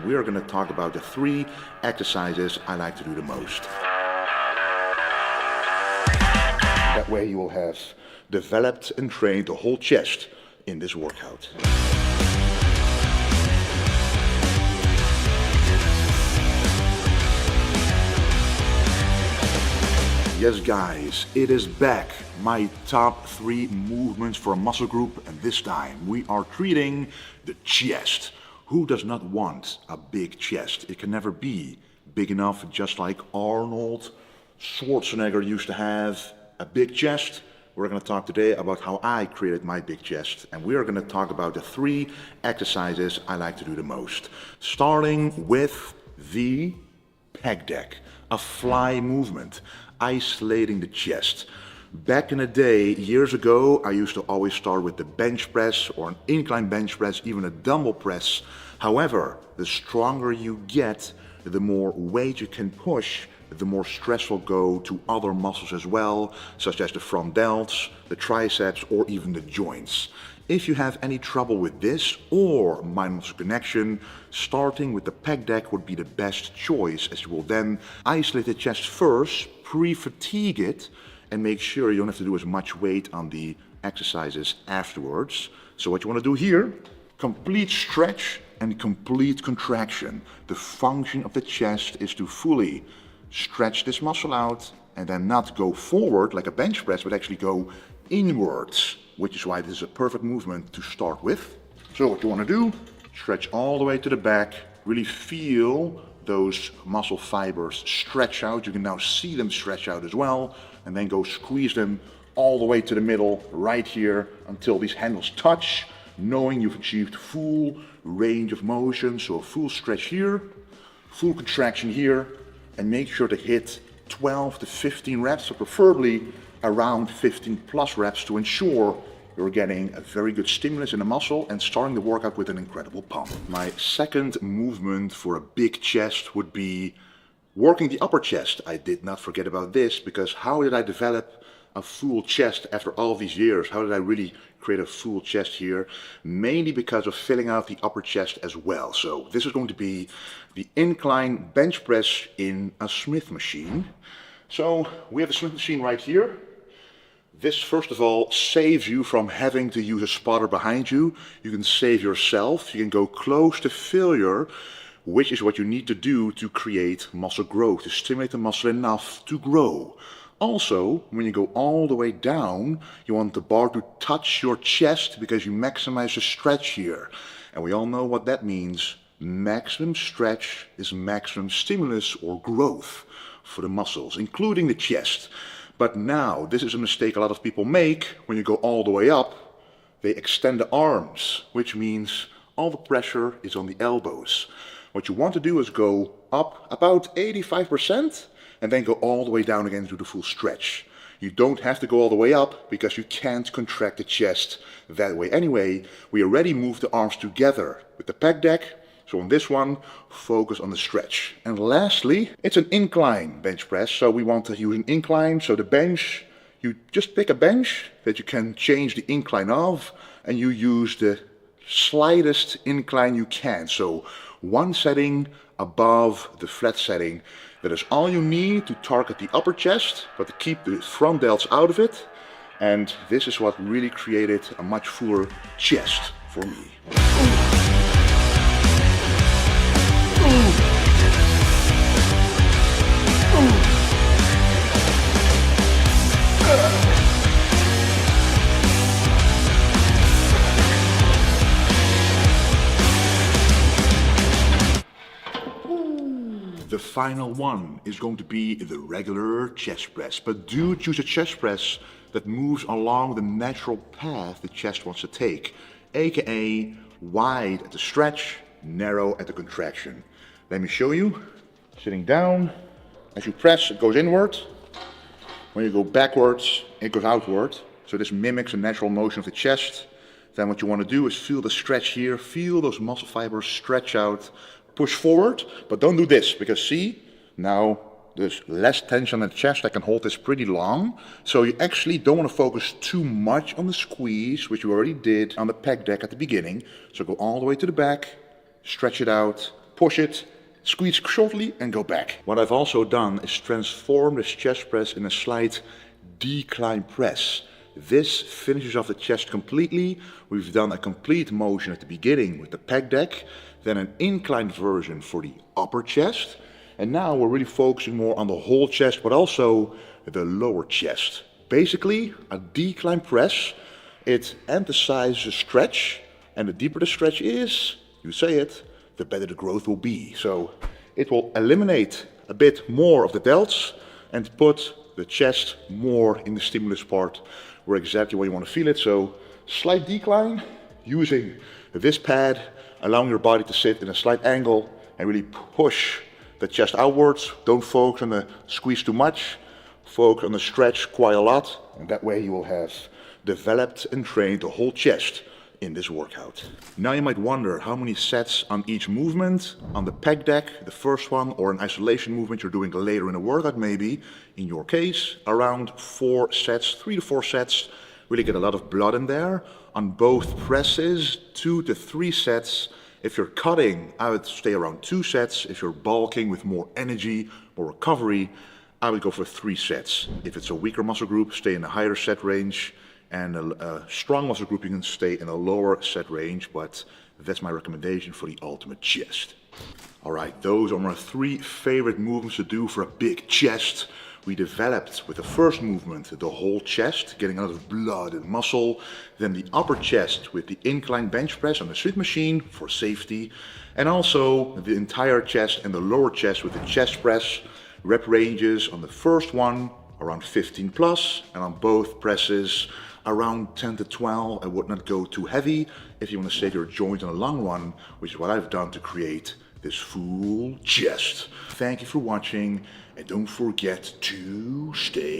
We are going to talk about the 3 exercises I like to do the most. That way you will have developed and trained the whole chest in this workout. Yes guys, it is back. My top 3 movements for a muscle group, and this time we are treating the chest. Who does not want a big chest? It can never be big enough, just like Arnold Schwarzenegger used to have a big chest. We're going to talk today about how I created my big chest, and we are going to talk about the 3 exercises I like to do the most. Starting with the pec deck, a fly movement, isolating the chest. Back in the day, years ago, I used to always start with the bench press or an incline bench press, even a dumbbell press. However, the stronger you get, the more weight you can push, the more stress will go to other muscles as well, such as the front delts, the triceps, or even the joints. If you have any trouble with this or mind-muscle connection, starting with the pec deck would be the best choice, as you will then isolate the chest first, pre-fatigue it, and make sure you don't have to do as much weight on the exercises afterwards. So what you want to do here, complete stretch and complete contraction. The function of the chest is to fully stretch this muscle out and then not go forward like a bench press, but actually go inwards, which is why this is a perfect movement to start with. So what you want to do, stretch all the way to the back, really feel those muscle fibers stretch out. You can now see them stretch out as well, and then go squeeze them all the way to the middle right here until these handles touch, knowing you've achieved full range of motion. So a full stretch here, full contraction here, and make sure to hit 12 to 15 reps, so preferably around 15 plus reps to ensure you're getting a very good stimulus in the muscle and starting the workout with an incredible pump. My second movement for a big chest would be working the upper chest. I did not forget about this, because how did I develop a full chest after all these years? How did I really create a full chest here? Mainly because of filling out the upper chest as well. So this is going to be the incline bench press in a Smith machine. So we have a Smith machine right here. This, first of all, saves you from having to use a spotter behind you. You can save yourself. You can go close to failure, which is what you need to do to create muscle growth, to stimulate the muscle enough to grow. Also, when you go all the way down, you want the bar to touch your chest because you maximize the stretch here. And we all know what that means. Maximum stretch is maximum stimulus or growth for the muscles, including the chest. But now, this is a mistake a lot of people make. When you go all the way up, they extend the arms, which means all the pressure is on the elbows. What you want to do is go up about 85% and then go all the way down again to the full stretch. You don't have to go all the way up because you can't contract the chest that way anyway. We already moved the arms together with the pec deck. So on this one, focus on the stretch. And lastly, it's an incline bench press. So we want to use an incline. So the bench, you just pick a bench that you can change the incline of, and you use the slightest incline you can. So one setting above the flat setting. That is all you need to target the upper chest, but to keep the front delts out of it. And this is what really created a much fuller chest for me. The final one is going to be the regular chest press, but do choose a chest press that moves along the natural path the chest wants to take, aka wide at the stretch, narrow at the contraction. Let me show you. Sitting down, as you press, it goes inward. When you go backwards, it goes outward. So this mimics a natural motion of the chest. Then what you want to do is feel the stretch here, feel those muscle fibers stretch out, push forward, but don't do this, because see, now there's less tension on the chest. I can hold this pretty long. So you actually don't want to focus too much on the squeeze, which you already did on the pec deck at the beginning. So go all the way to the back, stretch it out, push it, squeeze shortly and go back. What I've also done is transform this chest press in a slight decline press. This finishes off the chest completely. We've done a complete motion at the beginning with the pec deck, then an inclined version for the upper chest, and now we're really focusing more on the whole chest but also the lower chest. Basically, a decline press, it emphasizes a stretch, and the deeper the stretch is, you say it, the better the growth will be. So it will eliminate a bit more of the delts and put the chest more in the stimulus part where exactly where you want to feel it. So slight decline, using this pad, allowing your body to sit in a slight angle and really push the chest outwards. Don't focus on the squeeze too much, focus on the stretch quite a lot, and that way you will have developed and trained the whole chest in this workout. Now you might wonder how many sets on each movement. On the pec deck, the first one, or an isolation movement you're doing later in the workout maybe, in your case, around 4 sets, 3 to 4 sets, really get a lot of blood in there. On both presses, 2 to 3 sets. If you're cutting, I would stay around 2 sets. If you're bulking with more energy, more recovery, I would go for 3 sets. If it's a weaker muscle group, stay in the higher set range. And a strong muscle group, you can stay in a lower set range, but that's my recommendation for the ultimate chest. All right, those are my 3 favorite movements to do for a big chest. We developed with the first movement the whole chest, getting a lot of blood and muscle. Then the upper chest with the incline bench press on the Smith machine for safety. And also the entire chest and the lower chest with the chest press. Rep ranges on the first one around 15 plus, and on both presses around 10 to 12. I would not go too heavy if you want to save your joints in the long run, which is what I've done to create this full chest. Thank you for watching, and don't forget to stay